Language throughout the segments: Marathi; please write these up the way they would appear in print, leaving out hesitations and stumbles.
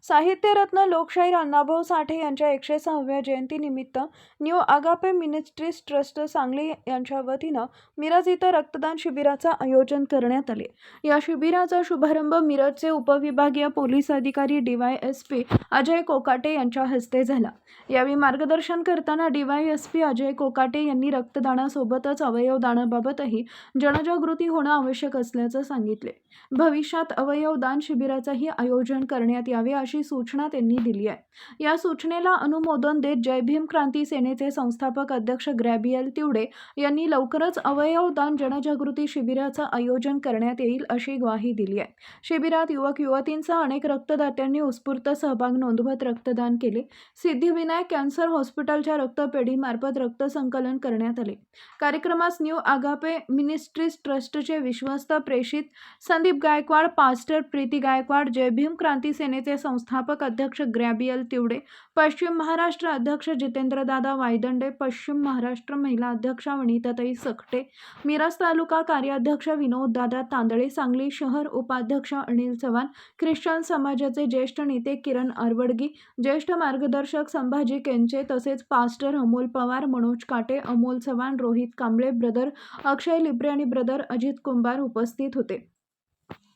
साहित्यरत्न लोकशाहीर अण्णाभाऊ साठे यांच्या 106व्या जयंतीनिमित्त new agape ministries trust Sangli यांच्या वतीनं मिरज इथं रक्तदान शिबिराचं आयोजन करण्यात आले। या शिबिराचा शुभारंभ मिरजचे उपविभागीय पोलीस अधिकारी DYSP अजय कोकाटे यांच्या हस्ते झाला। यावेळी मार्गदर्शन करताना DYSP अजय कोकाटे यांनी रक्तदानासोबतच अवयवदानाबाबतही जनजागृती होणं आवश्यक असल्याचं सांगितले। भविष्यात अवयवदान शिबिराचंही आयोजन करण्यात यावे अशी सूचना त्यांनी दिली आहे। या सूचनेला अनुमोदन देत जय भीम क्रांती सेनेचे संस्थापक अध्यक्ष ग्रॅबियल तिवडे यांनी लवकरच अवयवदान जनजागृती शिबिराचं आयोजन करण्यात येईल अशी ग्वाही दिली आहे। शिबिरात युवक युवतींसह अनेक रक्तदात्यांनी उत्स्फूर्त सहभाग नोंदवत रक्तदान केले। सिद्धिविनायक कॅन्सर हॉस्पिटलच्या रक्तपेढीमार्फत रक्त संकलन करण्यात आले। कार्यक्रमास न्यू आगापे मिनिस्ट्रीज ट्रस्टचे विश्वस्त प्रेषित संदीप गायकवाड, पास्टर प्रीती गायकवाड, जय भीम क्रांती सेनेचे संस्थापक अध्यक्ष ग्रॅबियल तिवडे, पश्चिम महाराष्ट्र अध्यक्ष जितेंद्रदादा वायदंडे, पश्चिम महाराष्ट्र महिला अध्यक्षा वनिताताई सकटे, मिरज तालुका कार्याध्यक्ष विनोददादा तांदळे, सांगली शहर उपाध्यक्ष अनिल चव्हाण, ख्रिश्चन समाजाचे ज्येष्ठ नेते किरण आरवडगी, ज्येष्ठ मार्गदर्शक संभाजी केंचे तसेच पास्टर अमोल पवार, मनोज काटे, अमोल चव्हाण, रोहित कांबळे, ब्रदर अक्षय लिब्रे आणि ब्रदर अजित कुंभार उपस्थित होते।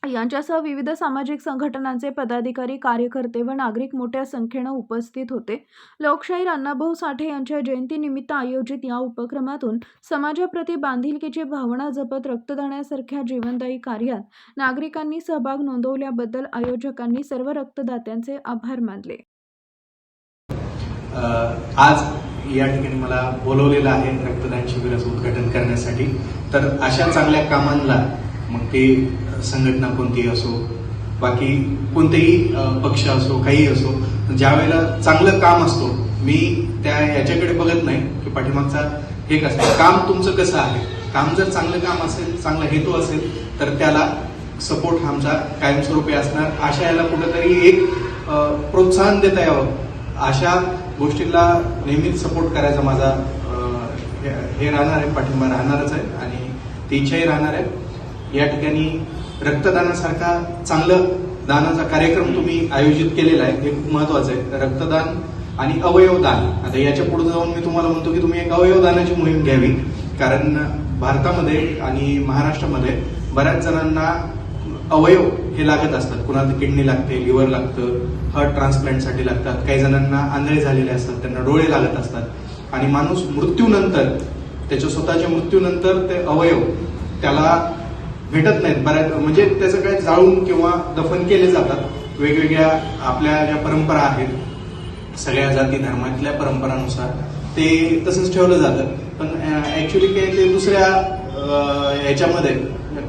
यांच्यासह विविध सामाजिक संघटनांचे पदाधिकारी, कार्यकर्ते व नागरिक मोठ्या संख्येने उपस्थित होते। लोकशाहीर अण्णाभाऊ साठे यांच्या जयंतीनिमित्त आयोजित या उपक्रमातून समाजाप्रती बांधिलकीची भावना जपत रक्तदानासारख्या जीवनदायी कार्यात नागरिकांनी सहभाग नोंदवल्याबद्दल आयोजकांनी सर्व रक्तदात्यांचे आभार मानले। आज या ठिकाणी मला बोलवलेलं आहे रक्तदान शिबिराचं उद्घाटन करण्यासाठी। तर अशा चांगल्या कामांना मग ते संघटना कोणतीही असो, बाकी कोणतेही पक्ष असो, काही असो, ज्या वेळेला चांगलं काम असतो मी त्या याच्याकडे बघत नाही की पाठीमागचा हे कसं काम तुमचं कसं आहे। काम जर चांगलं काम असेल, चांगला हेतू असेल तर त्याला सपोर्ट आमचा कायमस्वरूपी असणार। अशा याला कुठेतरी एक प्रोत्साहन देता यावं, अशा गोष्टीला नेहमीच सपोर्ट करायचा माझा हे राहणार आहे, पाठिंबा राहणारच आहे आणि ती इच्छाही राहणार आहे। या ठिकाणी रक्तदानासारखा चांगलं दानाचा कार्यक्रम तुम्ही आयोजित केलेला आहे, हे खूप महत्वाचं आहे। रक्तदान आणि अवयवदान, आता याच्या पुढे जाऊन मी तुम्हाला म्हणतो की तुम्ही एक अवयवदानाची मोहीम घ्यावी, कारण भारतामध्ये आणि महाराष्ट्रामध्ये बऱ्याच जणांना अवयव हे लागत असतात। कुणाला किडनी लागते, लिव्हर लागतं, हार्ट ट्रान्सप्लांटसाठी लागतात, काही जणांना आंधळे झालेले असतात, त्यांना डोळे लागत असतात आणि माणूस मृत्यूनंतर, त्याच्या स्वतःच्या मृत्यूनंतर ते अवयव त्याला भेटत नाहीत। बऱ्याच म्हणजे त्याचं काय जाळून किंवा दफन केले जातात। वेगवेगळ्या आपल्या ज्या परंपरा आहेत, सगळ्या जाती धर्मातल्या परंपरानुसार ते तसंच ठेवलं जातं, पण ऍक्च्युली काय ते दुसऱ्या ह्याच्यामध्ये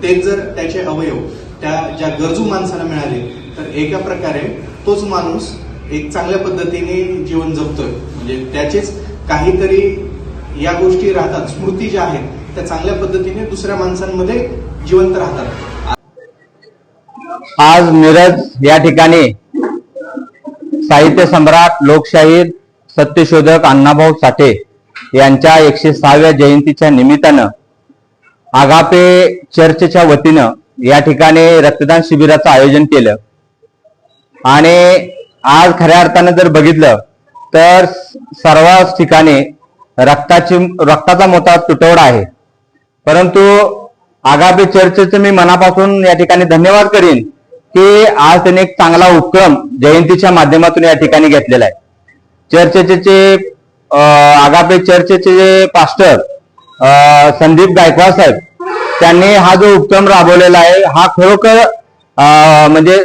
तेच जर त्याचे अवयव त्या ज्या गरजू माणसाला मिळाले तर एका प्रकारे तोच माणूस एक चांगल्या पद्धतीने जीवन जगतोय, म्हणजे त्याचेच काहीतरी या गोष्टी राहतात, स्मृती ज्या आहेत त्या चांगल्या पद्धतीने दुसऱ्या माणसांमध्ये जिवंत राहतात। आज मिरज या ठिकाणी साहित्य सम्राट, लोकशाहीर, सत्यशोधक अण्णाभाऊ साठे यांच्या 106व्या जयंतीच्या निमित्तानं आगापे चर्चच्या वतीनं या ठिकाणी रक्तदान शिबिराचं आयोजन केलं आणि आज खऱ्या अर्थानं जर बघितलं तर सर्वच ठिकाणी रक्ताचा मोठा तुटवडा आहे। परंतु आगापे चर्चेचं मी मनापासून या ठिकाणी धन्यवाद करीन की आज त्यांनी एक चांगला उपक्रम जयंतीच्या माध्यमातून या ठिकाणी घेतलेला आहे। आगापे चर्चेचे जे पास्टर संदीप गायकवाड साहेब त्यांनी हा जो उपक्रम राबवलेला आहे हा खरोखर म्हणजे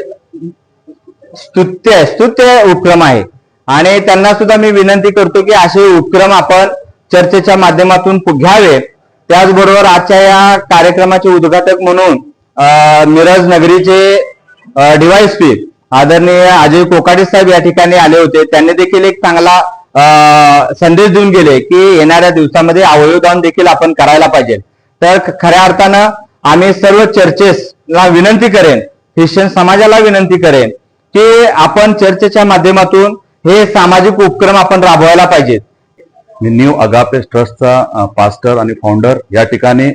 स्तुत्य उपक्रम आहे आणि त्यांना सुद्धा मी विनंती करतो की असे उपक्रम आपण चर्चेच्या माध्यमातून घ्यावे। त्याचबरोबर आजच्या या कार्यक्रमाचे उद्घाटक म्हणून मिरज नगरीचे DYSP आदरणीय अजय कोकाटे साहेब या ठिकाणी आले होते। त्यांनी देखील एक चांगला संदेश देऊन गेले की येणाऱ्या दिवसामध्ये अवयवदान देखील आपण करायला पाहिजे। तर खऱ्या अर्थानं आम्ही सर्व चर्चेसला विनंती करेन, ख्रिश्चन समाजाला विनंती करेन की आपण चर्चेच्या माध्यमातून हे सामाजिक उपक्रम आपण राबवायला पाहिजेत। मी न्यू आगापे ट्रस्टचा पास्टर आणि फाउंडर या ठिकाणी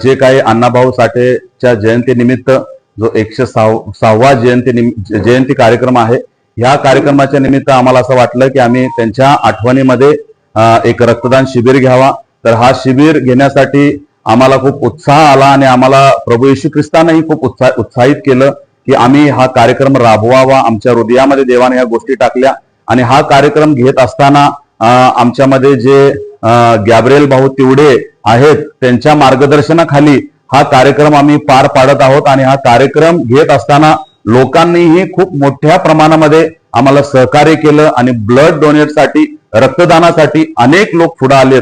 जे काही अण्णाभाऊ साठेच्या जयंतीनिमित्त जो 106वा जयंती कार्यक्रम आहे ह्या कार्यक्रमाच्या निमित्त आम्हाला असं वाटलं की आम्ही त्यांच्या आठवणीमध्ये एक रक्तदान शिबिर घ्यावा. तर हा शिबिर घेण्यासाठी आम्हाला खूप उत्साह आला आणि आम्हाला प्रभू येशू ख्रिस्तानंही खूप उत्साहित केलं की आम्ही हा कार्यक्रम राबवावा. आमच्या हृदयामध्ये देवाने ह्या गोष्टी टाकल्या आणि हा कार्यक्रम घेत असताना आमच्यामध्ये जे गॅब्रिएल भाऊ तिवडे आहेत त्यांच्या मार्गदर्शनाखाली हा कार्यक्रम आम्ही पार पाडत आहोत. आणि हा कार्यक्रम घेत असताना लोकांनीही खूप मोठ्या प्रमाणामध्ये आम्हाला सहकार्य केलं आणि ब्लड डोनेटसाठी, रक्तदानासाठी अनेक लोक पुढे आलेत.